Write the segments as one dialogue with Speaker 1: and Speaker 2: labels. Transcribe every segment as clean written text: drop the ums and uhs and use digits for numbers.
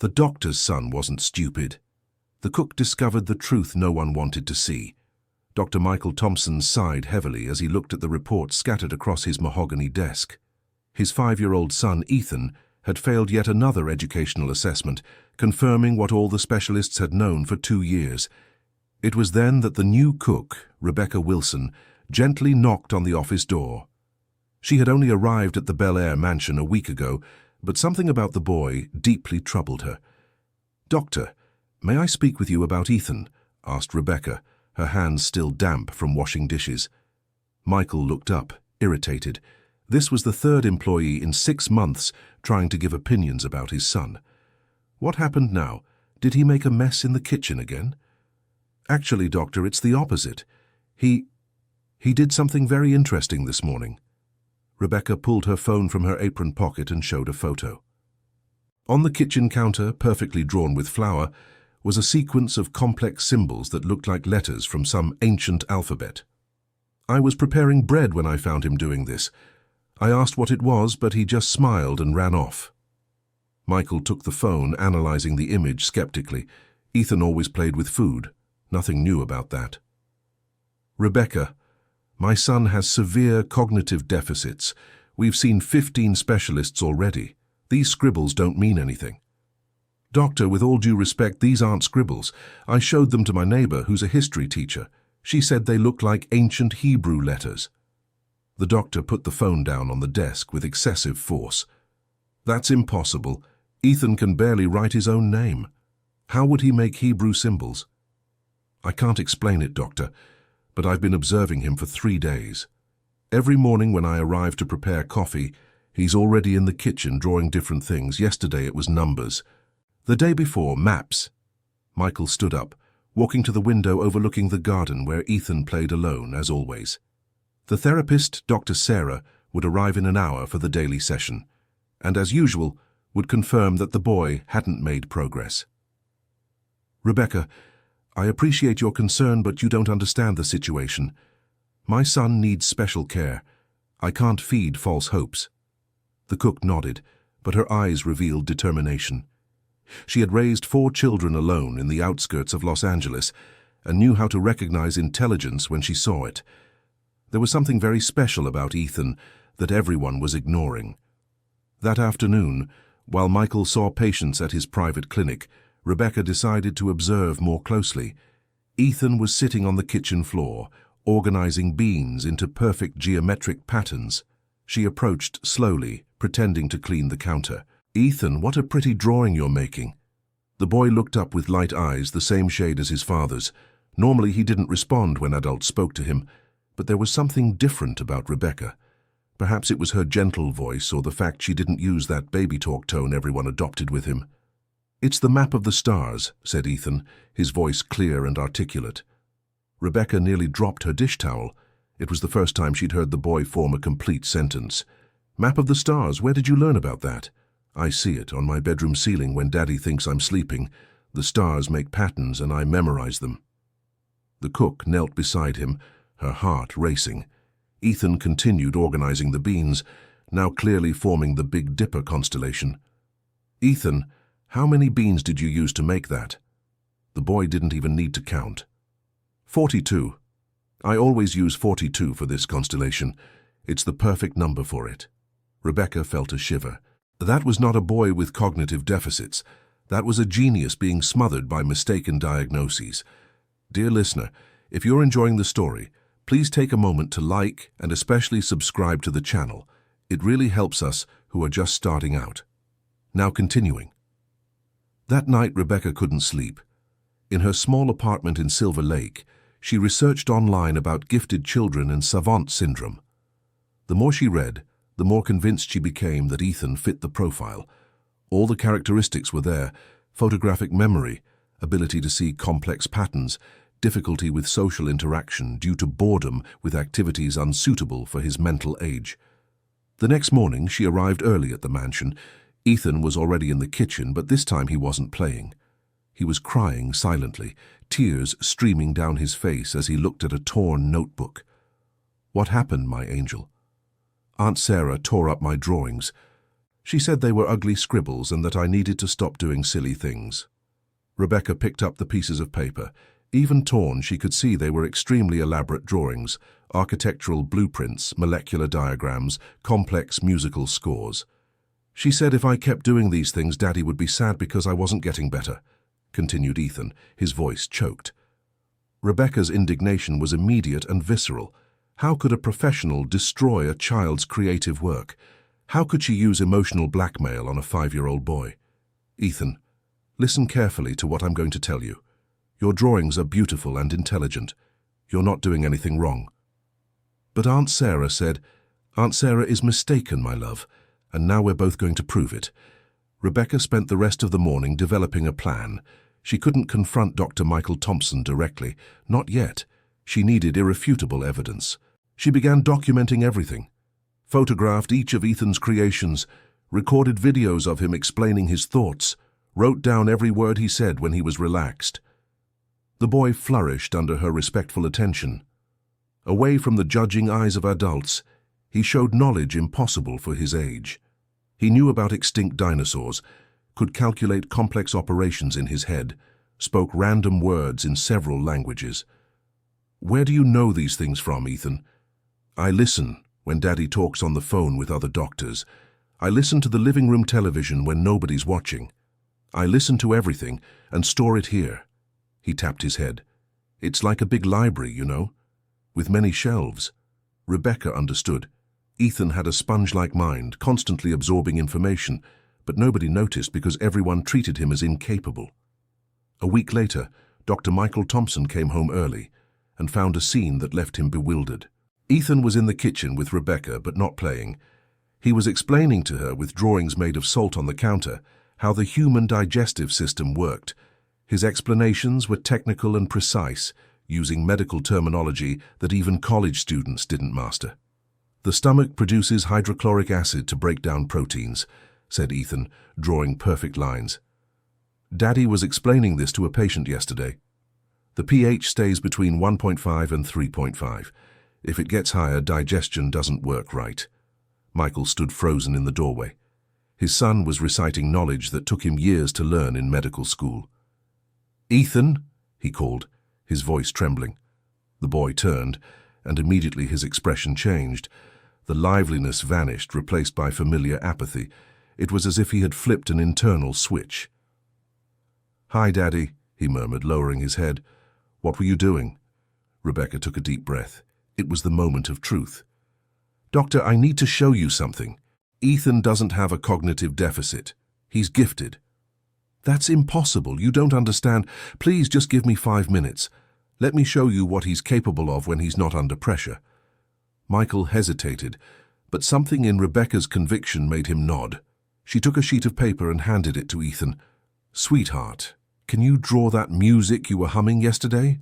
Speaker 1: The doctor's son wasn't stupid. The cook discovered the truth no one wanted to see. Dr. Michael Thompson sighed heavily as he looked at the reports scattered across his mahogany desk. His 5-year-old son, Ethan, had failed yet another educational assessment, confirming what all the specialists had known for 2 years. It was then that the new cook, Rebecca Wilson, gently knocked on the office door. She had only arrived at the Bel Air mansion a week ago, but something about the boy deeply troubled her. "Doctor, may I speak with you about Ethan?" asked Rebecca, her hands still damp from washing dishes. Michael looked up, irritated. This was the third employee in 6 months trying to give opinions about his son. What happened now? Did he make a mess in the kitchen again? "Actually, doctor, it's the opposite. He did something very interesting this morning." Rebecca pulled her phone from her apron pocket and showed a photo. On the kitchen counter, perfectly drawn with flour, was a sequence of complex symbols that looked like letters from some ancient alphabet. "I was preparing bread when I found him doing this. I asked what it was, but he just smiled and ran off." Michael took the phone, analyzing the image skeptically. Ethan always played with food. Nothing new about that. "Rebecca, my son has severe cognitive deficits. We've seen 15 specialists already. These scribbles don't mean anything." "Doctor, with all due respect, these aren't scribbles. I showed them to my neighbor, who's a history teacher. She said they looked like ancient Hebrew letters." The doctor put the phone down on the desk with excessive force. "That's impossible. Ethan can barely write his own name. How would he make Hebrew symbols?" "I can't explain it, doctor, but I've been observing him for 3 days. Every morning when I arrive to prepare coffee, he's already in the kitchen drawing different things. Yesterday it was numbers. The day before, maps." Michael stood up, walking to the window overlooking the garden where Ethan played alone, as always. The therapist, Dr. Sarah, would arrive in an hour for the daily session, and as usual, would confirm that the boy hadn't made progress. "Rebecca, I appreciate your concern, but you don't understand the situation. My son needs special care. I can't feed false hopes." The cook nodded, but her eyes revealed determination. She had raised 4 children alone in the outskirts of Los Angeles and knew how to recognize intelligence when she saw it. There was something very special about Ethan that everyone was ignoring. That afternoon, while Michael saw patients at his private clinic, Rebecca decided to observe more closely. Ethan was sitting on the kitchen floor, organizing beans into perfect geometric patterns. She approached slowly, pretending to clean the counter. "Ethan, what a pretty drawing you're making." The boy looked up with light eyes, the same shade as his father's. Normally he didn't respond when adults spoke to him, but there was something different about Rebecca. Perhaps it was her gentle voice or the fact she didn't use that baby talk tone everyone adopted with him. "It's the map of the stars," said Ethan, his voice clear and articulate. Rebecca nearly dropped her dish towel. It was the first time she'd heard the boy form a complete sentence. "Map of the stars, where did you learn about that?" "I see it on my bedroom ceiling when Daddy thinks I'm sleeping. The stars make patterns and I memorize them." The cook knelt beside him, her heart racing. Ethan continued organizing the beans, now clearly forming the Big Dipper constellation. "Ethan, how many beans did you use to make that?" The boy didn't even need to count. 42. I always use 42 for this constellation. It's the perfect number for it." Rebecca felt a shiver. That was not a boy with cognitive deficits. That was a genius being smothered by mistaken diagnoses. Dear listener, if you're enjoying the story, please take a moment to like and especially subscribe to the channel. It really helps us who are just starting out. Now continuing. That night Rebecca couldn't sleep. In her small apartment in Silver Lake, she researched online about gifted children and savant syndrome. The more she read, the more convinced she became that Ethan fit the profile. All the characteristics were there: photographic memory, ability to see complex patterns, difficulty with social interaction due to boredom with activities unsuitable for his mental age. The next morning she arrived early at the mansion. Ethan was already in the kitchen, but this time he wasn't playing. He was crying silently, tears streaming down his face as he looked at a torn notebook. "What happened, my angel?" "Aunt Sarah tore up my drawings. She said they were ugly scribbles and that I needed to stop doing silly things. Rebecca picked up the pieces of paper. Even torn, she could see they were extremely elaborate drawings, architectural blueprints, molecular diagrams, complex musical scores. She said if I kept doing these things, Daddy would be sad because I wasn't getting better, continued Ethan, his voice choked. Rebecca's indignation was immediate and visceral. How could a professional destroy a child's creative work? How could she use emotional blackmail on a 5-year-old boy? Ethan, listen carefully to what I'm going to tell you. Your drawings are beautiful and intelligent. You're not doing anything wrong. But Aunt Sarah said, Aunt Sarah is mistaken, my love, and now we're both going to prove it. Rebecca spent the rest of the morning developing a plan. She couldn't confront Dr. Michael Thompson directly, not yet. She needed irrefutable evidence. She began documenting everything. Photographed each of Ethan's creations, recorded videos of him explaining his thoughts, wrote down every word he said when he was relaxed. The boy flourished under her respectful attention. Away from the judging eyes of adults, he showed knowledge impossible for his age. He knew about extinct dinosaurs, could calculate complex operations in his head, spoke random words in several languages. Where do you know these things from, Ethan? I listen when Daddy talks on the phone with other doctors. I listen to the living room television when nobody's watching. I listen to everything and store it here. He tapped his head. It's like a big library, you know, with many shelves. Rebecca understood. Ethan had a sponge-like mind, constantly absorbing information, but nobody noticed because everyone treated him as incapable. A week later, Dr. Michael Thompson came home early and found a scene that left him bewildered. Ethan was in the kitchen with Rebecca, but not playing. He was explaining to her, with drawings made of salt on the counter, how the human digestive system worked. His explanations were technical and precise, using medical terminology that even college students didn't master. The stomach produces hydrochloric acid to break down proteins, said Ethan, drawing perfect lines. Daddy was explaining this to a patient yesterday. The pH stays between 1.5 and 3.5. If it gets higher, digestion doesn't work right. Michael stood frozen in the doorway. His son was reciting knowledge that took him years to learn in medical school. Ethan, he called, his voice trembling. The boy turned, and immediately his expression changed. The liveliness vanished, replaced by familiar apathy. It was as if he had flipped an internal switch. Hi, Daddy, he murmured, lowering his head. What were you doing? Rebecca took a deep breath. It was the moment of truth. Doctor, I need to show you something. Ethan doesn't have a cognitive deficit. He's gifted. That's impossible. You don't understand. Please just give me 5 minutes. Let me show you what he's capable of when he's not under pressure. Michael hesitated, but something in Rebecca's conviction made him nod. She took a sheet of paper and handed it to Ethan. Sweetheart, can you draw that music you were humming yesterday?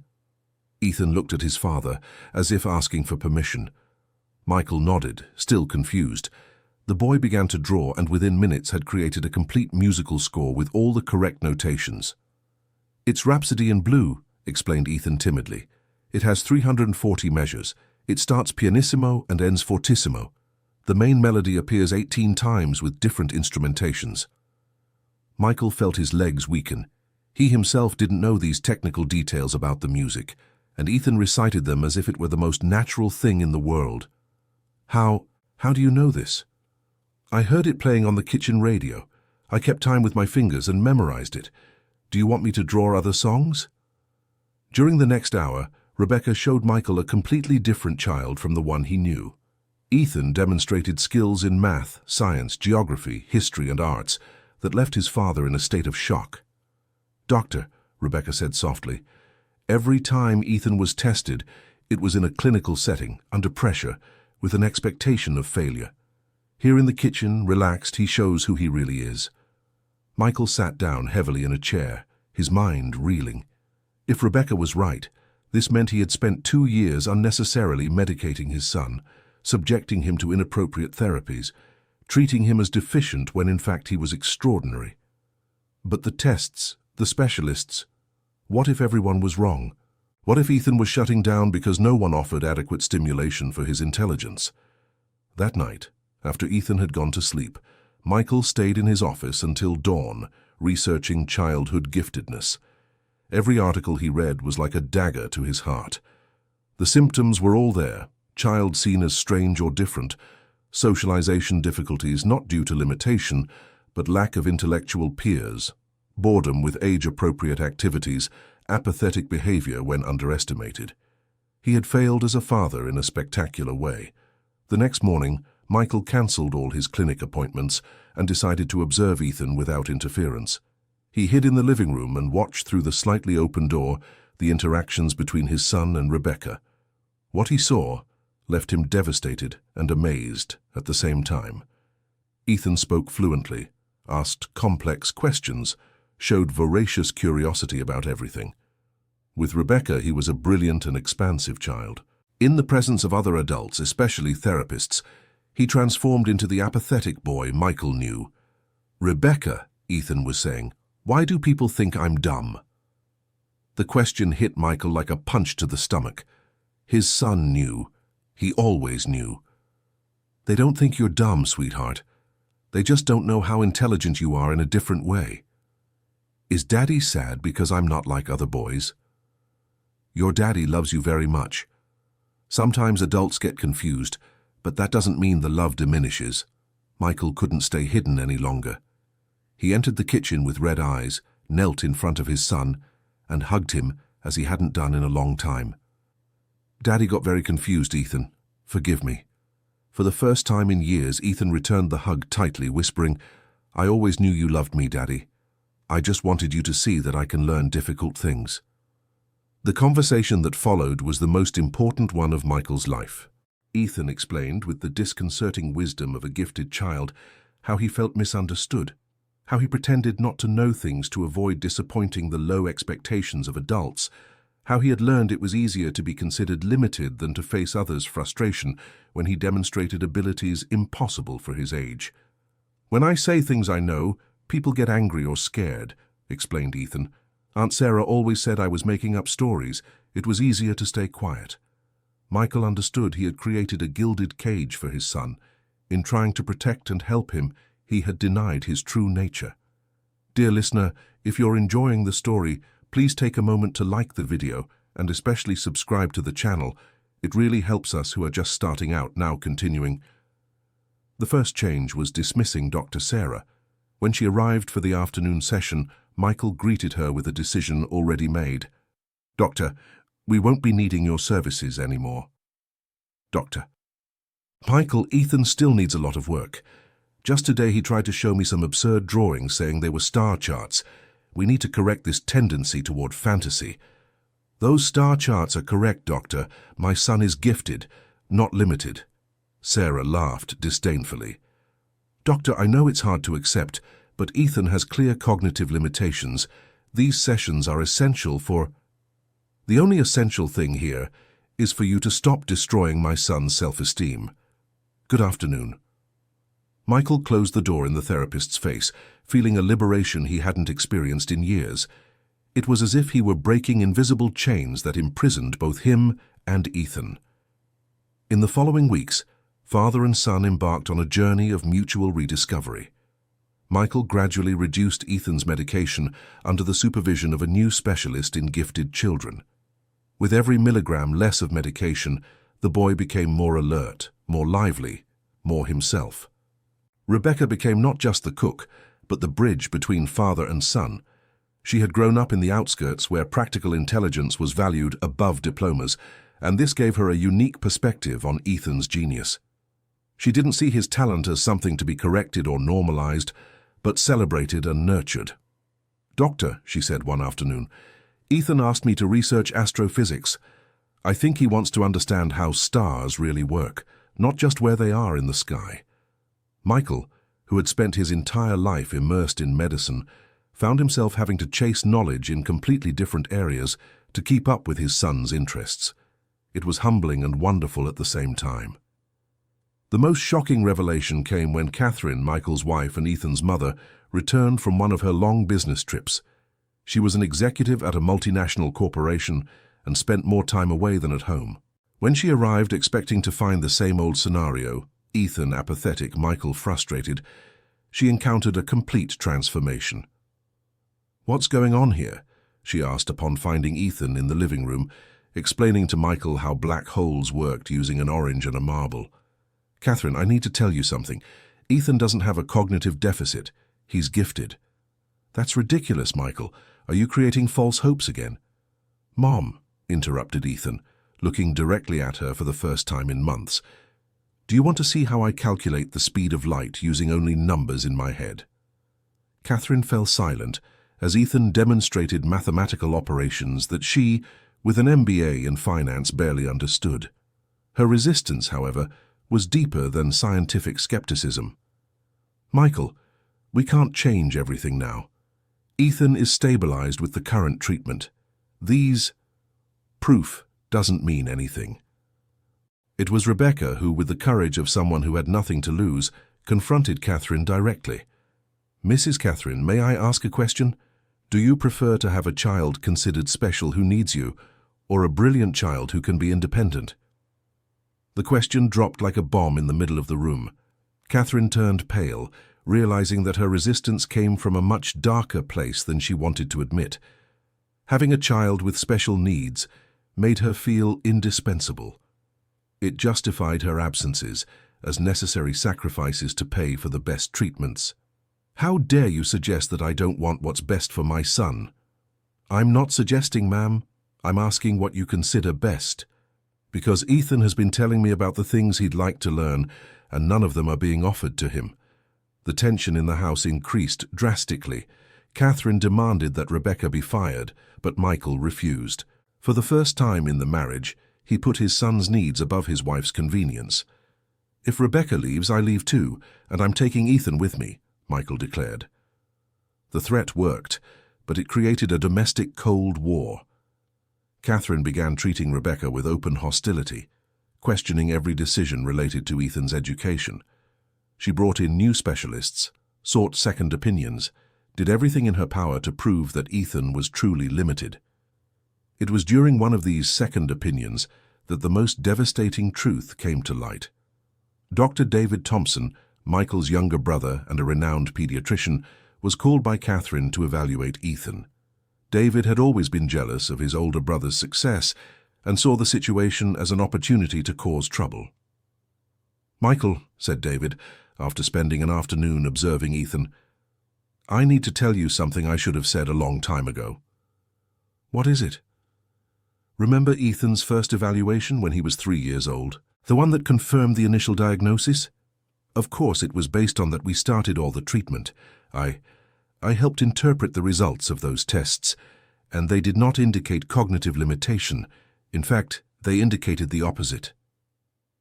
Speaker 1: Ethan looked at his father, as if asking for permission. Michael nodded, still confused. The boy began to draw and within minutes had created a complete musical score with all the correct notations. It's Rhapsody in Blue, explained Ethan timidly. It has 340 measures. It starts pianissimo and ends fortissimo. The main melody appears 18 times with different instrumentations. Michael felt his legs weaken. He himself didn't know these technical details about the music, and Ethan recited them as if it were the most natural thing in the world. How do you know this? I heard it playing on the kitchen radio. I kept time with my fingers and memorized it. Do you want me to draw other songs? During the next hour, Rebecca showed Michael a completely different child from the one he knew. Ethan demonstrated skills in math, science, geography, history, and arts that left his father in a state of shock. Doctor, Rebecca said softly, every time Ethan was tested, it was in a clinical setting, under pressure, with an expectation of failure. Here in the kitchen, relaxed, he shows who he really is. Michael sat down heavily in a chair, his mind reeling. If Rebecca was right, this meant he had spent 2 years unnecessarily medicating his son, subjecting him to inappropriate therapies, treating him as deficient when in fact he was extraordinary. But the tests, the specialists, what if everyone was wrong? What if Ethan was shutting down because no one offered adequate stimulation for his intelligence? That night, after Ethan had gone to sleep, Michael stayed in his office until dawn, researching childhood giftedness. Every article he read was like a dagger to his heart. The symptoms were all there: child seen as strange or different, socialization difficulties not due to limitation, but lack of intellectual peers, boredom with age-appropriate activities, apathetic behavior when underestimated. He had failed as a father in a spectacular way. The next morning, Michael cancelled all his clinic appointments and decided to observe Ethan without interference. He hid in the living room and watched through the slightly open door the interactions between his son and Rebecca. What he saw left him devastated and amazed at the same time. Ethan spoke fluently, asked complex questions, showed voracious curiosity about everything. With Rebecca, he was a brilliant and expansive child. In the presence of other adults, especially therapists, he transformed into the apathetic boy Michael knew. "Rebecca," Ethan was saying, "why do people think I'm dumb?" The question hit Michael like a punch to the stomach. His son knew. He always knew. "They don't think you're dumb, sweetheart. They just don't know how intelligent you are in a different way. Is Daddy sad because I'm not like other boys? Your daddy loves you very much. Sometimes adults get confused, but that doesn't mean the love diminishes." Michael couldn't stay hidden any longer. He entered the kitchen with red eyes, knelt in front of his son, and hugged him as he hadn't done in a long time. "Daddy got very confused, Ethan. Forgive me." For the first time in years, Ethan returned the hug tightly, whispering, "I always knew you loved me, Daddy. I just wanted you to see that I can learn difficult things." The conversation that followed was the most important one of Michael's life. Ethan explained, with the disconcerting wisdom of a gifted child, how he felt misunderstood, how he pretended not to know things to avoid disappointing the low expectations of adults, how he had learned it was easier to be considered limited than to face others' frustration when he demonstrated abilities impossible for his age. "When I say things I know, people get angry or scared," explained Ethan. "Aunt Sarah always said I was making up stories. It was easier to stay quiet." Michael understood he had created a gilded cage for his son. In trying to protect and help him, he had denied his true nature. Dear listener, if you're enjoying the story, please take a moment to like the video and especially subscribe to the channel. It really helps us who are just starting out. Now continuing. The first change was dismissing Dr. Sarah. When she arrived for the afternoon session, Michael greeted her with a decision already made. "Doctor, we won't be needing your services anymore." "Doctor." "Michael, Ethan still needs a lot of work. Just today he tried to show me some absurd drawings saying they were star charts. We need to correct this tendency toward fantasy." "Those star charts are correct, Doctor. My son is gifted, not limited." Sarah laughed disdainfully. "Doctor, I know it's hard to accept, but Ethan has clear cognitive limitations. These sessions are essential for—" "The only essential thing here is for you to stop destroying my son's self-esteem. Good afternoon." Michael closed the door in the therapist's face, feeling a liberation he hadn't experienced in years. It was as if he were breaking invisible chains that imprisoned both him and Ethan. In the following weeks, father and son embarked on a journey of mutual rediscovery. Michael gradually reduced Ethan's medication under the supervision of a new specialist in gifted children. With every milligram less of medication, the boy became more alert, more lively, more himself. Rebecca became not just the cook, but the bridge between father and son. She had grown up in the outskirts where practical intelligence was valued above diplomas, and this gave her a unique perspective on Ethan's genius. She didn't see his talent as something to be corrected or normalized, but celebrated and nurtured. "Doctor," she said one afternoon, "Ethan asked me to research astrophysics. I think he wants to understand how stars really work, not just where they are in the sky." Michael, who had spent his entire life immersed in medicine, found himself having to chase knowledge in completely different areas to keep up with his son's interests. It was humbling and wonderful at the same time. The most shocking revelation came when Catherine, Michael's wife and Ethan's mother, returned from one of her long business trips. She was an executive at a multinational corporation and spent more time away than at home. When she arrived expecting to find the same old scenario, Ethan apathetic, Michael frustrated, she encountered a complete transformation. "What's going on here?" she asked upon finding Ethan in the living room, explaining to Michael how black holes worked using an orange and a marble. "Catherine, I need to tell you something. Ethan doesn't have a cognitive deficit. He's gifted." "That's ridiculous, Michael. Are you creating false hopes again?" "Mom," interrupted Ethan, looking directly at her for the first time in months, "do you want to see how I calculate the speed of light using only numbers in my head?" Catherine fell silent as Ethan demonstrated mathematical operations that she, with an MBA in finance, barely understood. Her resistance, however, was deeper than scientific skepticism. "Michael, we can't change everything now. Ethan is stabilized with the current treatment. Proof doesn't mean anything." It was Rebecca who, with the courage of someone who had nothing to lose, confronted Catherine directly. "Mrs. Catherine, may I ask a question? Do you prefer to have a child considered special who needs you, or a brilliant child who can be independent?" The question dropped like a bomb in the middle of the room. Catherine turned pale, realizing that her resistance came from a much darker place than she wanted to admit. Having a child with special needs made her feel indispensable. It justified her absences as necessary sacrifices to pay for the best treatments. "How dare you suggest that I don't want what's best for my son?" "I'm not suggesting, ma'am. I'm asking what you consider best. Because Ethan has been telling me about the things he'd like to learn, and none of them are being offered to him." The tension in the house increased drastically. Catherine demanded that Rebecca be fired, but Michael refused. For the first time in the marriage, he put his son's needs above his wife's convenience. "If Rebecca leaves, I leave too, and I'm taking Ethan with me," Michael declared. The threat worked, but it created a domestic Cold War. Catherine began treating Rebecca with open hostility, questioning every decision related to Ethan's education. She brought in new specialists, sought second opinions, did everything in her power to prove that Ethan was truly limited. It was during one of these second opinions that the most devastating truth came to light. Dr. David Thompson, Michael's younger brother and a renowned pediatrician, was called by Catherine to evaluate Ethan. David had always been jealous of his older brother's success and saw the situation as an opportunity to cause trouble. "Michael," said David, after spending an afternoon observing Ethan, "I need to tell you something I should have said a long time ago." "What is it?" "Remember Ethan's first evaluation when he was 3 years old? The one that confirmed the initial diagnosis? Of course, it was based on that we started all the treatment. I helped interpret the results of those tests, and they did not indicate cognitive limitation. In fact, they indicated the opposite."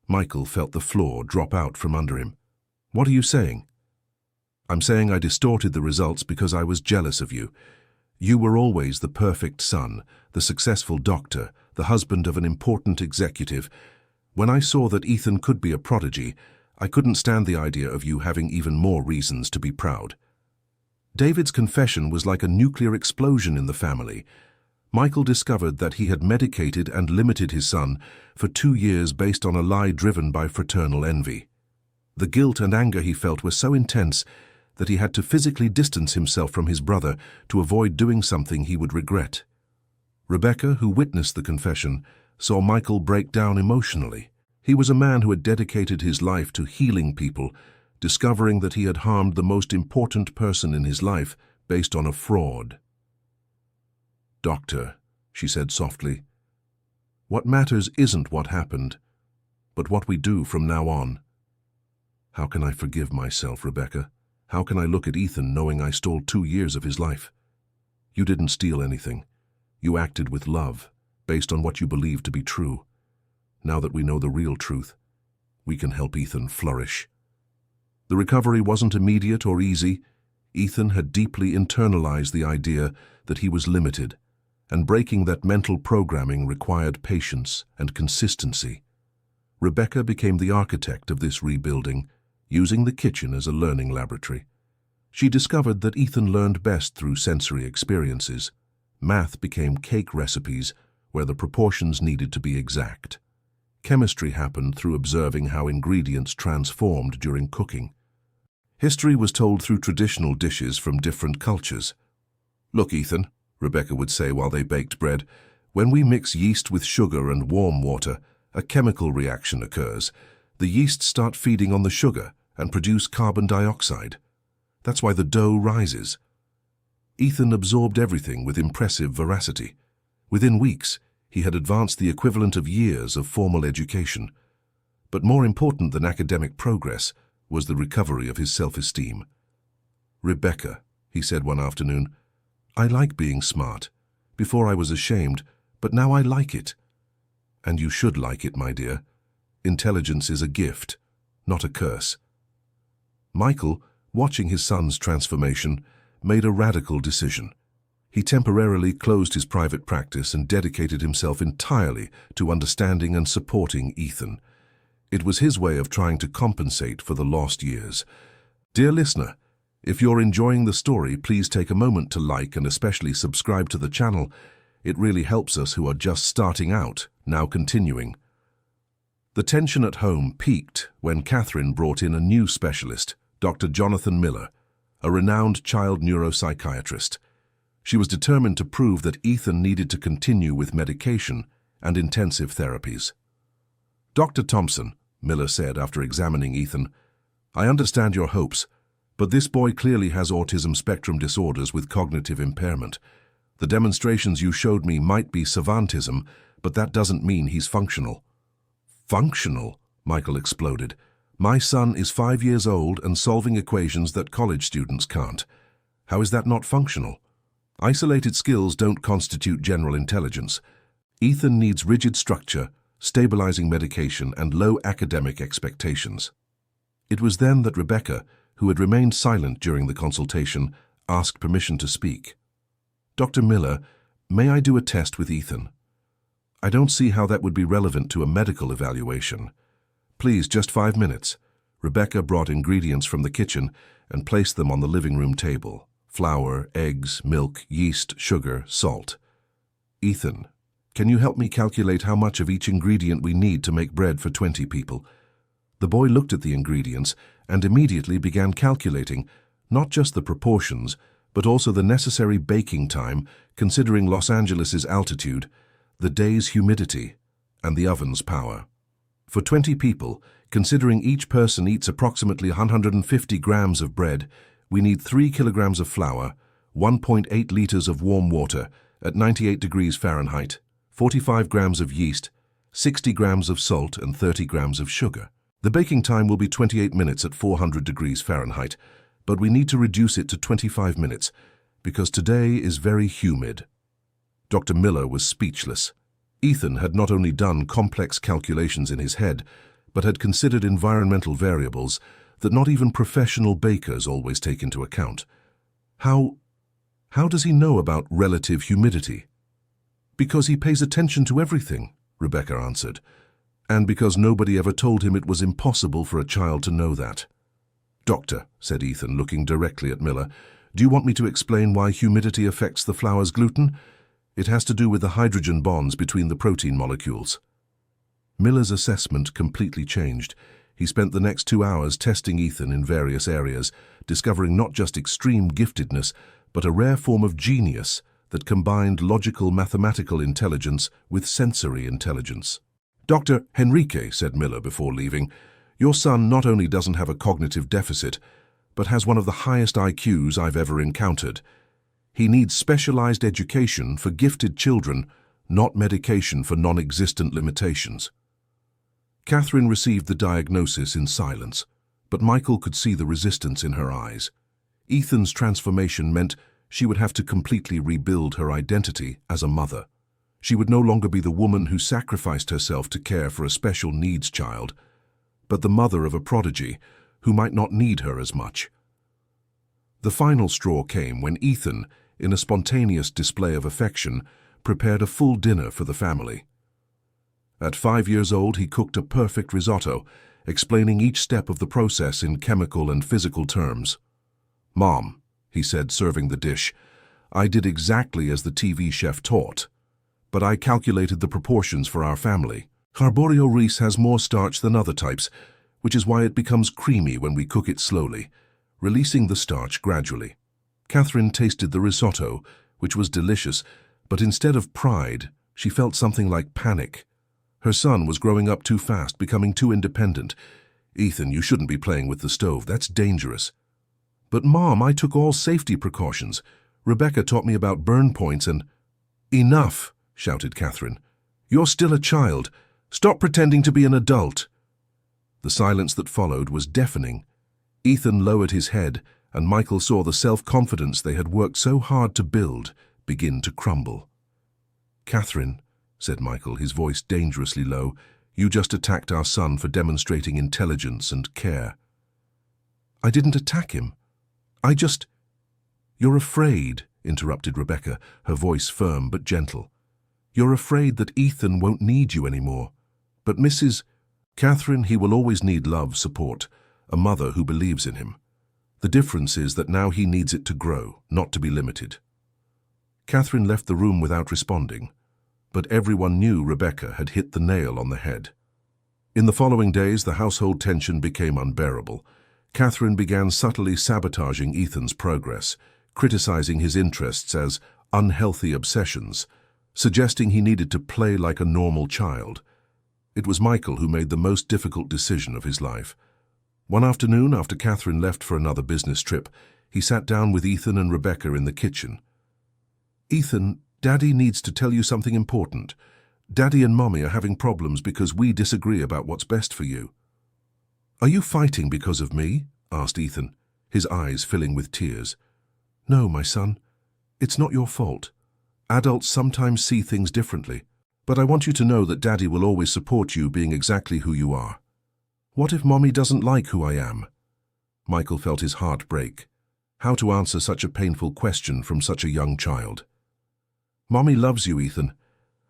Speaker 1: Michael felt the floor drop out from under him. "What are you saying?" "I'm saying I distorted the results because I was jealous of you. You were always the perfect son, the successful doctor, the husband of an important executive. When I saw that Ethan could be a prodigy, I couldn't stand the idea of you having even more reasons to be proud." David's confession was like a nuclear explosion in the family. Michael discovered that he had medicated and limited his son for 2 years based on a lie driven by fraternal envy. The guilt and anger he felt were so intense that he had to physically distance himself from his brother to avoid doing something he would regret. Rebecca, who witnessed the confession, saw Michael break down emotionally. He was a man who had dedicated his life to healing people, discovering that he had harmed the most important person in his life based on a fraud. "Doctor," she said softly, "what matters isn't what happened, but what we do from now on." "How can I forgive myself, Rebecca? How can I look at Ethan knowing I stole 2 years of his life? You didn't steal anything. You acted with love, based on what you believed to be true. Now that we know the real truth, we can help Ethan flourish." The recovery wasn't immediate or easy. Ethan had deeply internalized the idea that he was limited, and breaking that mental programming required patience and consistency. Rebecca became the architect of this rebuilding, using the kitchen as a learning laboratory. She discovered that Ethan learned best through sensory experiences. Math became cake recipes where the proportions needed to be exact. Chemistry happened through observing how ingredients transformed during cooking. History was told through traditional dishes from different cultures. "Look, Ethan," Rebecca would say while they baked bread, "when we mix yeast with sugar and warm water, a chemical reaction occurs. The yeast start feeding on the sugar and produce carbon dioxide. That's why the dough rises." Ethan absorbed everything with impressive veracity. Within weeks, he had advanced the equivalent of years of formal education. But more important than academic progress was the recovery of his self-esteem. "Rebecca," he said one afternoon, "I like being smart. Before I was ashamed, but now I like it." "And you should like it, my dear. Intelligence is a gift, not a curse." Michael, watching his son's transformation, made a radical decision. He temporarily closed his private practice and dedicated himself entirely to understanding and supporting Ethan. It was his way of trying to compensate for the lost years. Dear listener, if you're enjoying the story, please take a moment to like and especially subscribe to the channel. It really helps us who are just starting out, now continuing. The tension at home peaked when Catherine brought in a new specialist, Dr. Jonathan Miller, a renowned child neuropsychiatrist. She was determined to prove that Ethan needed to continue with medication and intensive therapies. "Dr. Thompson," Miller said after examining Ethan, "I understand your hopes, but this boy clearly has autism spectrum disorders with cognitive impairment. The demonstrations you showed me might be savantism, but that doesn't mean he's functional." "Functional?" Michael exploded. "My son is 5 years old and solving equations that college students can't. How is that not functional? Isolated skills don't constitute general intelligence. Ethan needs rigid structure, stabilizing medication, and low academic expectations." It was then that Rebecca, who had remained silent during the consultation, asked permission to speak. "Dr. Miller, may I do a test with Ethan?" "I don't see how that would be relevant to a medical evaluation." "Please, just 5 minutes." Rebecca brought ingredients from the kitchen and placed them on the living room table. Flour, eggs, milk, yeast, sugar, salt. "Ethan, can you help me calculate how much of each ingredient we need to make bread for 20 people? The boy looked at the ingredients and immediately began calculating not just the proportions, but also the necessary baking time, considering Los Angeles's altitude, the day's humidity, and the oven's power. For 20 people, considering each person eats approximately 150 grams of bread, we need 3 kilograms of flour, 1.8 liters of warm water at 98 degrees Fahrenheit, 45 grams of yeast, 60 grams of salt, and 30 grams of sugar. The baking time will be 28 minutes at 400 degrees Fahrenheit, but we need to reduce it to 25 minutes because today is very humid." Dr. Miller was speechless. Ethan had not only done complex calculations in his head, but had considered environmental variables that not even professional bakers always take into account. How does he know about relative humidity?" "Because he pays attention to everything," Rebecca answered, "and because nobody ever told him it was impossible for a child to know that." "Doctor," said Ethan, looking directly at Miller, "do you want me to explain why humidity affects the flour's gluten? It has to do with the hydrogen bonds between the protein molecules." Miller's assessment completely changed. He spent the next 2 hours testing Ethan in various areas, discovering not just extreme giftedness, but a rare form of genius that combined logical mathematical intelligence with sensory intelligence. "Dr. Henrique," said Miller before leaving, "your son not only doesn't have a cognitive deficit, but has one of the highest IQs I've ever encountered. He needs specialized education for gifted children, not medication for non-existent limitations." Catherine received the diagnosis in silence, but Michael could see the resistance in her eyes. Ethan's transformation meant she would have to completely rebuild her identity as a mother. She would no longer be the woman who sacrificed herself to care for a special needs child, but the mother of a prodigy who might not need her as much. The final straw came when Ethan, in a spontaneous display of affection, prepared a full dinner for the family. At 5 years old, he cooked a perfect risotto, explaining each step of the process in chemical and physical terms. "Mom," he said, serving the dish, "I did exactly as the TV chef taught, but I calculated the proportions for our family. Arborio rice has more starch than other types, which is why it becomes creamy when we cook it slowly. releasing the starch gradually. Catherine tasted the risotto, which was delicious, but instead of pride, she felt something like panic. Her son was growing up too fast, becoming too independent. "Ethan, you shouldn't be playing with the stove. That's dangerous." "But Mom, I took all safety precautions. Rebecca taught me about burn points and—" "Enough!" shouted Catherine. "You're still a child. Stop pretending to be an adult." The silence that followed was deafening. Ethan lowered his head, and Michael saw the self-confidence they had worked so hard to build begin to crumble. "Catherine," said Michael, his voice dangerously low, "you just attacked our son for demonstrating intelligence and care." "I didn't attack him. "You're afraid," interrupted Rebecca, her voice firm but gentle. "You're afraid that Ethan won't need you anymore. But Mrs. Catherine, he will always need love, support, a mother who believes in him. The difference is that now he needs it to grow, not to be limited." Catherine left the room without responding, but everyone knew Rebecca had hit the nail on the head. In the following days, the household tension became unbearable. Catherine began subtly sabotaging Ethan's progress, criticizing his interests as unhealthy obsessions, suggesting he needed to play like a normal child. It was Michael who made the most difficult decision of his life. One afternoon, after Catherine left for another business trip, he sat down with Ethan and Rebecca in the kitchen. "Ethan, Daddy needs to tell you something important. Daddy and Mommy are having problems because we disagree about what's best for you." "Are you fighting because of me?" asked Ethan, his eyes filling with tears. "No, my son. It's not your fault. Adults sometimes see things differently. But I want you to know that Daddy will always support you being exactly who you are." "What if Mommy doesn't like who I am?" Michael felt his heart break. How to answer such a painful question from such a young child? "Mommy loves you, Ethan.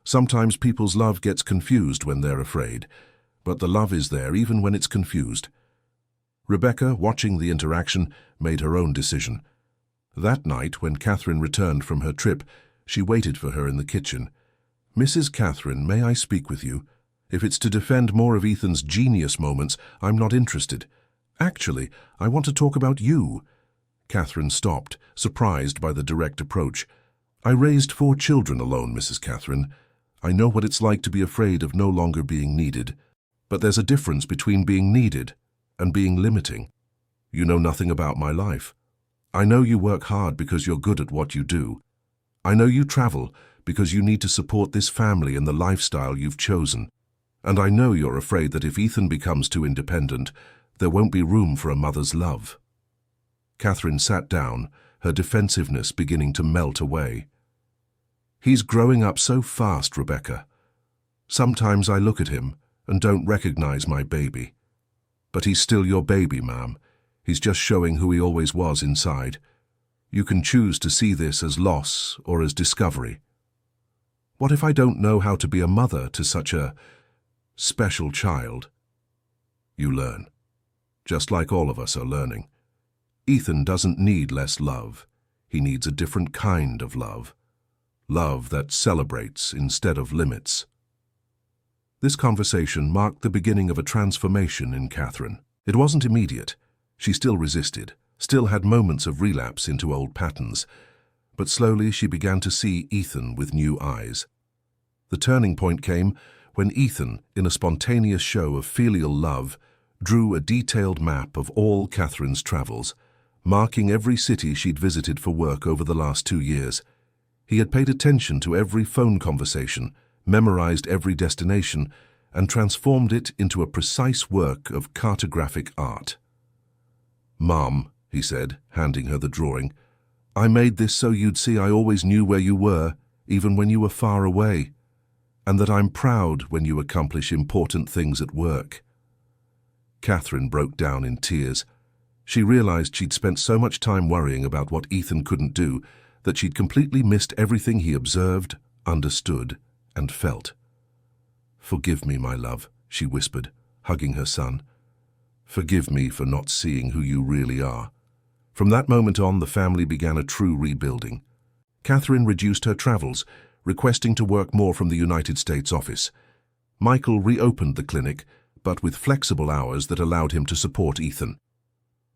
Speaker 1: Sometimes people's love gets confused when they're afraid, but the love is there even when it's confused." Rebecca, watching the interaction, made her own decision. That night, when Catherine returned from her trip, she waited for her in the kitchen. "Mrs. Catherine, may I speak with you? If it's to defend more of Ethan's genius moments, I'm not interested. Actually, I want to talk about you." Catherine stopped, surprised by the direct approach. "I raised 4 children alone, Mrs. Catherine. I know what it's like to be afraid of no longer being needed. But there's a difference between being needed and being limiting. You know nothing about my life. I know you work hard because you're good at what you do. I know you travel because you need to support this family and the lifestyle you've chosen. And I know you're afraid that if Ethan becomes too independent, there won't be room for a mother's love." Catherine sat down, her defensiveness beginning to melt away. "He's growing up so fast, Rebecca. Sometimes I look at him and don't recognize my baby. But he's still your baby, ma'am. He's just showing who he always was inside. You can choose to see this as loss or as discovery. What if I don't know how to be a mother to such a special child?" "You learn, just like all of us are learning. Ethan doesn't need less love. He needs a different kind of love. Love that celebrates instead of limits." This conversation marked the beginning of a transformation in Catherine. It wasn't immediate. She still resisted, still had moments of relapse into old patterns. But slowly she began to see Ethan with new eyes. The turning point came when Ethan, in a spontaneous show of filial love, drew a detailed map of all Catherine's travels, marking every city she'd visited for work over the last 2 years. He had paid attention to every phone conversation, memorized every destination, and transformed it into a precise work of cartographic art. "Mom," he said, handing her the drawing, "I made this so you'd see I always knew where you were, even when you were far away, and that I'm proud when you accomplish important things at work." Catherine broke down in tears. She realized she'd spent so much time worrying about what Ethan couldn't do that she'd completely missed everything he observed, understood, and felt. "Forgive me, my love," she whispered, hugging her son. "Forgive me for not seeing who you really are." From that moment on, the family began a true rebuilding. Catherine reduced her travels, requesting to work more from the United States office. Michael reopened the clinic, but with flexible hours that allowed him to support Ethan.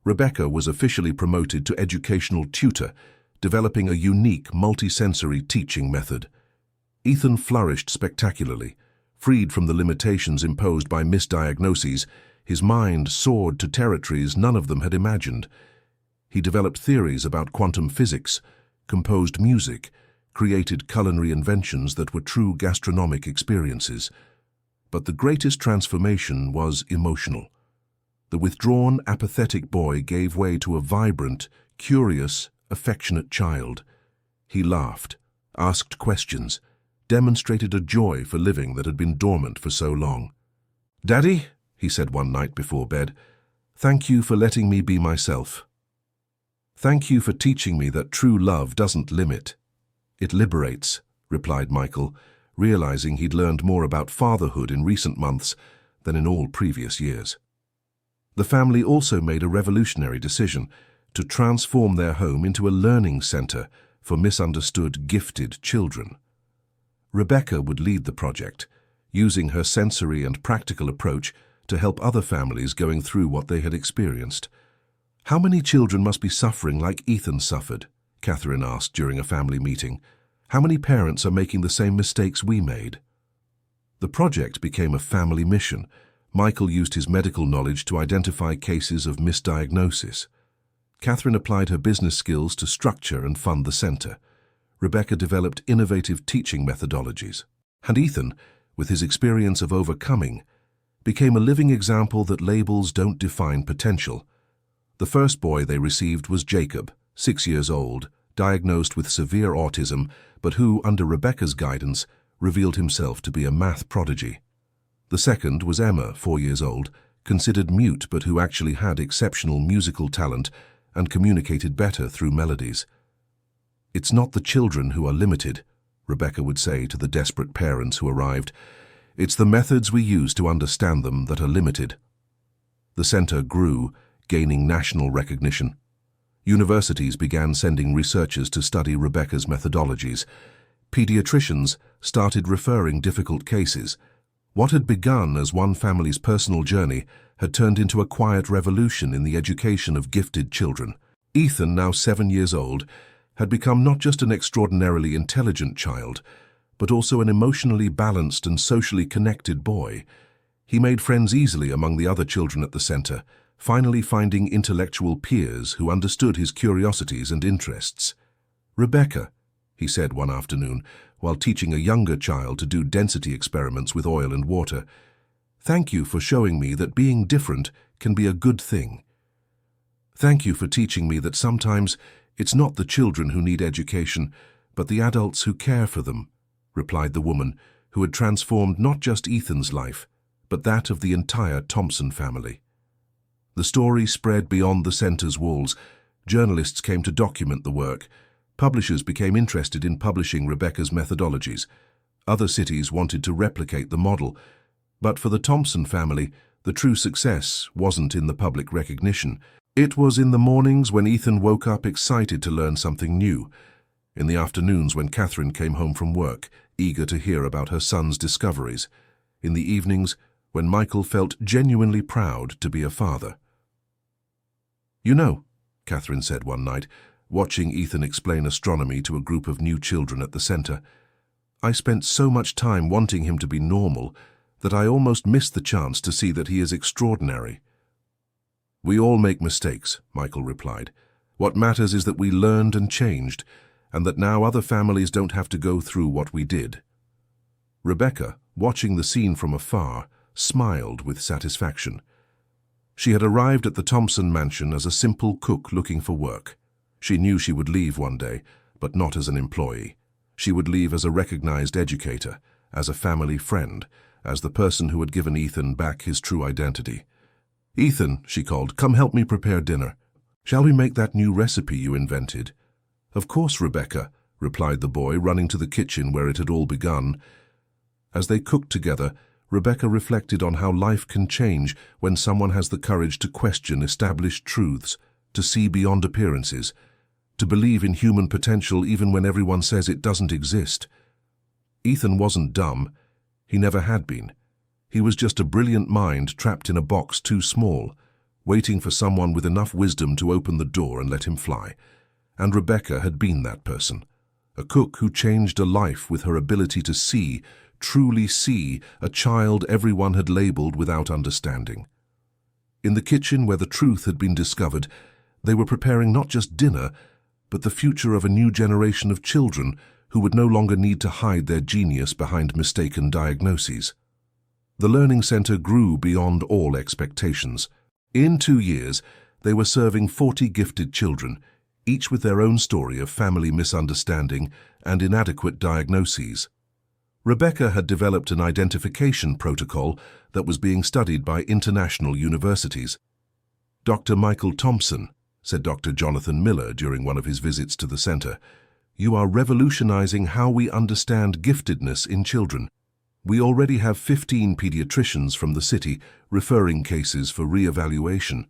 Speaker 1: Rebecca was officially promoted to educational tutor, developing a unique multisensory teaching method. Ethan flourished spectacularly. Freed from the limitations imposed by misdiagnoses, his mind soared to territories none of them had imagined. He developed theories about quantum physics, composed music, created culinary inventions that were true gastronomic experiences. But the greatest transformation was emotional. The withdrawn, apathetic boy gave way to a vibrant, curious, affectionate child. He laughed, asked questions, demonstrated a joy for living that had been dormant for so long. "Daddy," he said one night before bed, "thank you for letting me be myself. Thank you for teaching me that true love doesn't limit. It liberates," replied Michael, realizing he'd learned more about fatherhood in recent months than in all previous years. The family also made a revolutionary decision to transform their home into a learning center for misunderstood, gifted children. Rebecca would lead the project, using her sensory and practical approach to help other families going through what they had experienced. "How many children must be suffering like Ethan suffered?" Catherine asked during a family meeting. "How many parents are making the same mistakes we made?" The project became a family mission. Michael used his medical knowledge to identify cases of misdiagnosis. Catherine applied her business skills to structure and fund the center. Rebecca developed innovative teaching methodologies. And Ethan, with his experience of overcoming, became a living example that labels don't define potential. The first boy they received was Jacob, 6 years old, diagnosed with severe autism, but who, under Rebecca's guidance, revealed himself to be a math prodigy. The second was Emma, 4 years old, considered mute but who actually had exceptional musical talent and communicated better through melodies. "It's not the children who are limited," Rebecca would say to the desperate parents who arrived. "It's the methods we use to understand them that are limited." The center grew, gaining national recognition. Universities began sending researchers to study Rebecca's methodologies. Pediatricians started referring difficult cases. What had begun as one family's personal journey had turned into a quiet revolution in the education of gifted children. Ethan, now 7 years old, had become not just an extraordinarily intelligent child, but also an emotionally balanced and socially connected boy. He made friends easily among the other children at the center, finally finding intellectual peers who understood his curiosities and interests. "Rebecca," he said one afternoon, while teaching a younger child to do density experiments with oil and water, "thank you for showing me that being different can be a good thing. Thank you for teaching me that sometimes it's not the children who need education, but the adults who care for them," replied the woman, who had transformed not just Ethan's life, but that of the entire Thompson family. The story spread beyond the center's walls. Journalists came to document the work. Publishers became interested in publishing Rebecca's methodologies. Other cities wanted to replicate the model. But for the Thompson family, the true success wasn't in the public recognition. It was in the mornings when Ethan woke up excited to learn something new, in the afternoons when Catherine came home from work, eager to hear about her son's discoveries, in the evenings when Michael felt genuinely proud to be a father. "You know," Catherine said one night, watching Ethan explain astronomy to a group of new children at the center, "I spent so much time wanting him to be normal that I almost missed the chance to see that he is extraordinary." "We all make mistakes," Michael replied. "What matters is that we learned and changed, and that now other families don't have to go through what we did." Rebecca, watching the scene from afar, smiled with satisfaction. She had arrived at the Thompson mansion as a simple cook looking for work. She knew she would leave one day, but not as an employee. She would leave as a recognized educator, as a family friend, as the person who had given Ethan back his true identity. "Ethan," she called, "come help me prepare dinner. Shall we make that new recipe you invented?" "Of course, Rebecca," replied the boy, running to the kitchen where it had all begun. As they cooked together, Rebecca reflected on how life can change when someone has the courage to question established truths, to see beyond appearances, to believe in human potential even when everyone says it doesn't exist. Ethan wasn't dumb. He never had been. He was just a brilliant mind trapped in a box too small. waiting for someone with enough wisdom to open the door and let him fly. And Rebecca had been that person, a cook who changed a life with her ability to see, truly see, a child everyone had labeled without understanding. In the kitchen where the truth had been discovered, they were preparing not just dinner, but the future of a new generation of children who would no longer need to hide their genius behind mistaken diagnoses. The Learning Center grew beyond all expectations. In 2 years, they were serving 40 gifted children, each with their own story of family misunderstanding and inadequate diagnoses. Rebecca had developed an identification protocol that was being studied by international universities. "Dr. Michael Thompson," said Dr. Jonathan Miller during one of his visits to the center, "you are revolutionizing how we understand giftedness in children. We already have 15 pediatricians from the city referring cases for re-evaluation."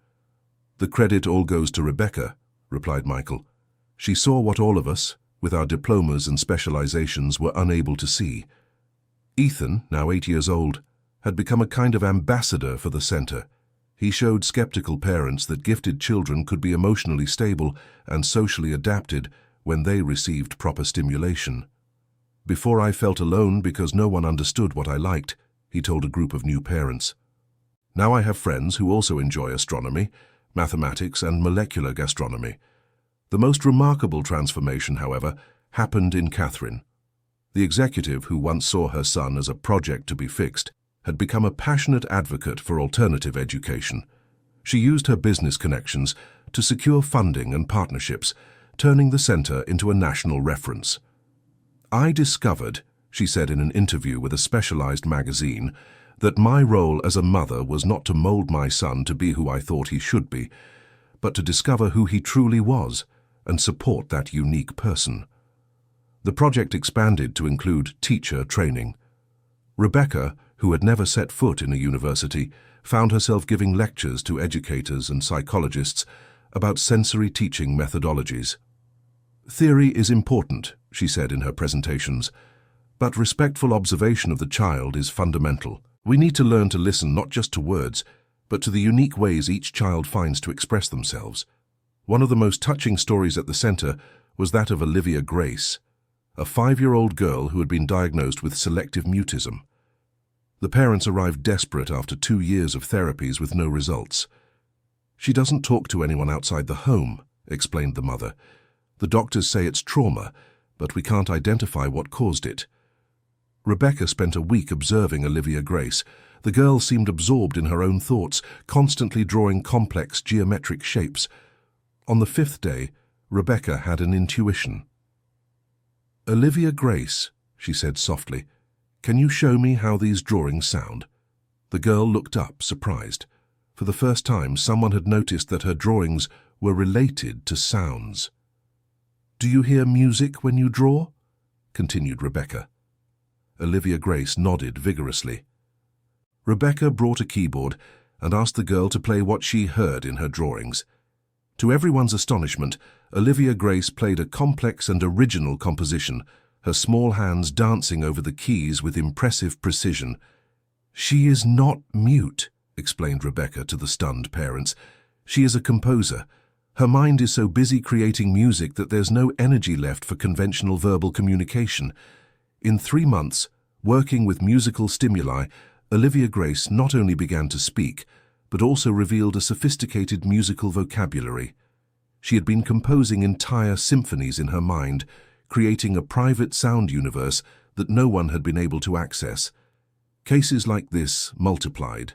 Speaker 1: "The credit all goes to Rebecca," replied Michael. "She saw what all of us, with our diplomas and specializations, were unable to see." Ethan, now 8 years old, had become a kind of ambassador for the center. He showed skeptical parents that gifted children could be emotionally stable and socially adapted when they received proper stimulation. "Before I felt alone because no one understood what I liked," he told a group of new parents. "Now I have friends who also enjoy astronomy, mathematics, and molecular gastronomy." The most remarkable transformation, however, happened in Catherine. The executive who once saw her son as a project to be fixed had become a passionate advocate for alternative education. She used her business connections to secure funding and partnerships, turning the center into a national reference. "I discovered," she said in an interview with a specialized magazine, "that my role as a mother was not to mold my son to be who I thought he should be, but to discover who he truly was and support that unique person." The project expanded to include teacher training. Rebecca, who had never set foot in a university, found herself giving lectures to educators and psychologists about sensory teaching methodologies. "Theory is important," she said in her presentations, "but respectful observation of the child is fundamental. We need to learn to listen not just to words, but to the unique ways each child finds to express themselves." One of the most touching stories at the center was that of Olivia Grace, a 5-year-old girl who had been diagnosed with selective mutism. The parents arrived desperate after 2 years of therapies with no results. "She doesn't talk to anyone outside the home," explained the mother. "The doctors say it's trauma, but we can't identify what caused it." Rebecca spent a week observing Olivia Grace. The girl seemed absorbed in her own thoughts, constantly drawing complex geometric shapes. On the 5th day, Rebecca had an intuition. "Olivia Grace," she said softly, "can you show me how these drawings sound?" The girl looked up, surprised. For the first time, someone had noticed that her drawings were related to sounds. "Do you hear music when you draw?" continued Rebecca. Olivia Grace nodded vigorously. Rebecca brought a keyboard and asked the girl to play what she heard in her drawings. To everyone's astonishment, Olivia Grace played a complex and original composition, her small hands dancing over the keys with impressive precision. "She is not mute," explained Rebecca to the stunned parents. "She is a composer. Her mind is so busy creating music that there's no energy left for conventional verbal communication." In 3 months, working with musical stimuli, Olivia Grace not only began to speak, but also revealed a sophisticated musical vocabulary. She had been composing entire symphonies in her mind, creating a private sound universe that no one had been able to access. Cases like this multiplied.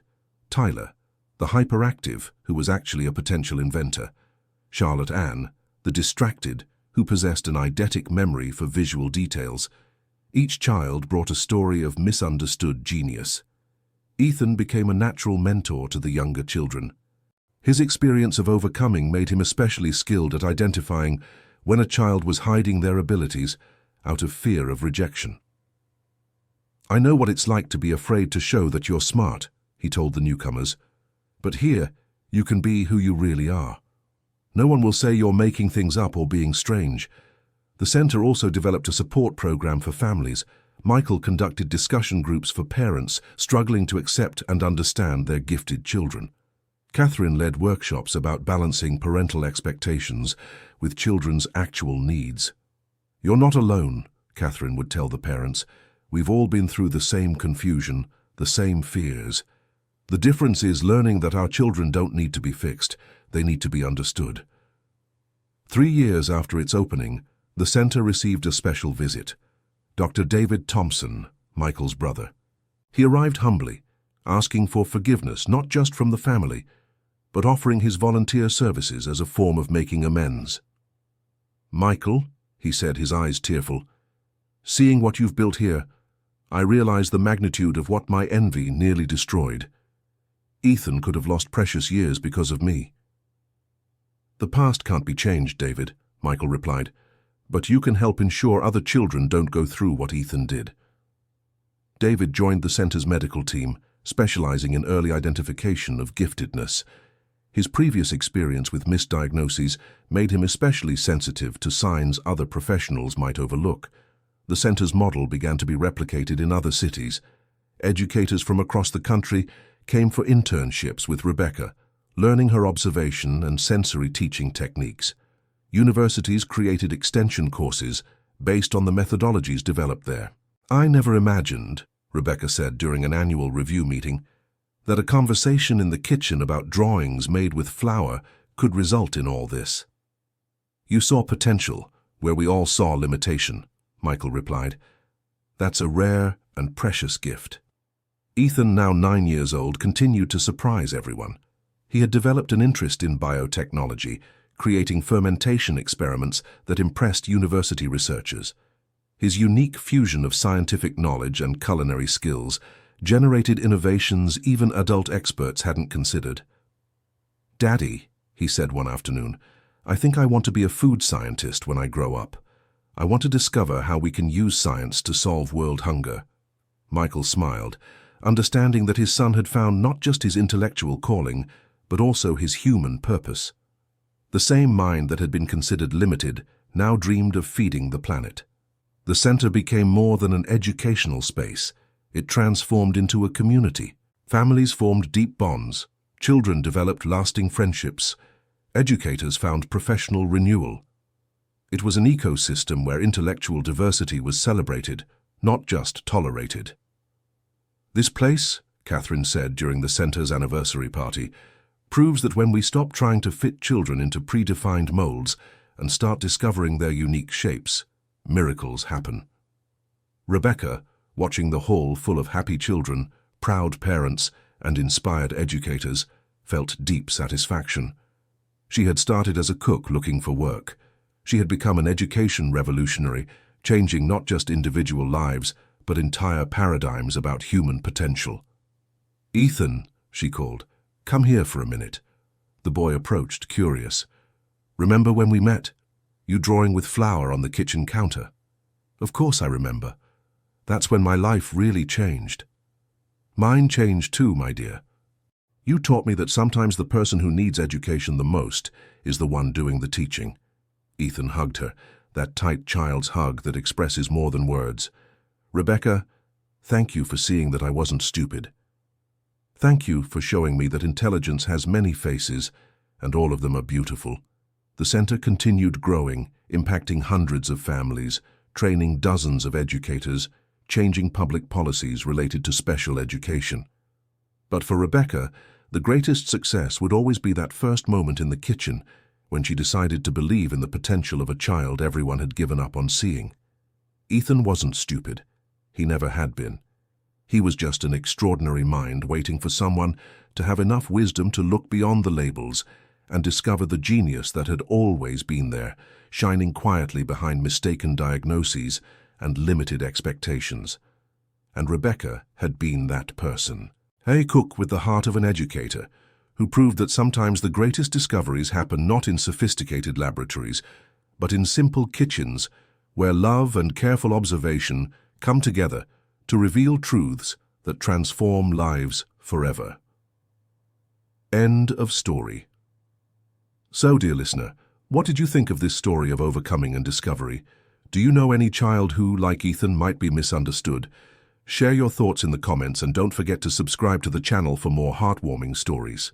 Speaker 1: Tyler, the hyperactive, who was actually a potential inventor. Charlotte Ann, the distracted, who possessed an eidetic memory for visual details. Each child brought a story of misunderstood genius. Ethan became a natural mentor to the younger children. His experience of overcoming made him especially skilled at identifying when a child was hiding their abilities out of fear of rejection. "I know what it's like to be afraid to show that you're smart," he told the newcomers. "But here, you can be who you really are. No one will say you're making things up or being strange." The center also developed a support program for families. Michael conducted discussion groups for parents struggling to accept and understand their gifted children. Catherine led workshops about balancing parental expectations with children's actual needs. "You're not alone," Catherine would tell the parents. "We've all been through the same confusion, the same fears. The difference is learning that our children don't need to be fixed, they need to be understood." 3 years after its opening, the center received a special visit. Dr. David Thompson, Michael's brother. He arrived humbly, asking for forgiveness not just from the family, but offering his volunteer services as a form of making amends. "Michael," he said, his eyes tearful, "seeing what you've built here, I realize the magnitude of what my envy nearly destroyed. Ethan could have lost precious years because of me." "The past can't be changed, David," Michael replied, "but you can help ensure other children don't go through what Ethan did." David joined the center's medical team, specializing in early identification of giftedness. His previous experience with misdiagnoses made him especially sensitive to signs other professionals might overlook. The center's model began to be replicated in other cities. Educators from across the country came for internships with Rebecca, learning her observation and sensory teaching techniques. Universities created extension courses based on the methodologies developed there. "I never imagined," Rebecca said during an annual review meeting, "that a conversation in the kitchen about drawings made with flour could result in all this." "You saw potential where we all saw limitation," Michael replied. "That's a rare and precious gift." Ethan, now 9 years old, continued to surprise everyone. He had developed an interest in biotechnology, creating fermentation experiments that impressed university researchers. His unique fusion of scientific knowledge and culinary skills generated innovations even adult experts hadn't considered. "Daddy," he said one afternoon, "I think I want to be a food scientist when I grow up. I want to discover how we can use science to solve world hunger." Michael smiled, understanding that his son had found not just his intellectual calling, but also his human purpose. The same mind that had been considered limited now dreamed of feeding the planet. The center became more than an educational space. It transformed into a community. Families formed deep bonds. Children developed lasting friendships. Educators found professional renewal. It was an ecosystem where intellectual diversity was celebrated, not just tolerated. "This place," Catherine said during the center's anniversary party, "proves that when we stop trying to fit children into predefined molds and start discovering their unique shapes, miracles happen." Rebecca, watching the hall full of happy children, proud parents, and inspired educators, felt deep satisfaction. She had started as a cook looking for work. She had become an education revolutionary, changing not just individual lives, but entire paradigms about human potential. "Ethan," she called, "come here for a minute." The boy approached, curious. "Remember when we met? You drawing with flour on the kitchen counter?" "Of course I remember. That's when my life really changed." "Mine changed too, my dear. You taught me that sometimes the person who needs education the most is the one doing the teaching." Ethan hugged her, that tight child's hug that expresses more than words. "Rebecca, thank you for seeing that I wasn't stupid. Thank you for showing me that intelligence has many faces, and all of them are beautiful." The center continued growing, impacting hundreds of families, training dozens of educators, changing public policies related to special education. But for Rebecca, the greatest success would always be that first moment in the kitchen when she decided to believe in the potential of a child everyone had given up on seeing. Ethan wasn't stupid. He never had been. He was just an extraordinary mind waiting for someone to have enough wisdom to look beyond the labels and discover the genius that had always been there, shining quietly behind mistaken diagnoses and limited expectations. And Rebecca had been that person. A cook with the heart of an educator, who proved that sometimes the greatest discoveries happen not in sophisticated laboratories, but in simple kitchens where love and careful observation come together to reveal truths that transform lives forever. End of story. So, dear listener, what did you think of this story of overcoming and discovery? Do you know any child who, like Ethan, might be misunderstood? Share your thoughts in the comments and don't forget to subscribe to the channel for more heartwarming stories.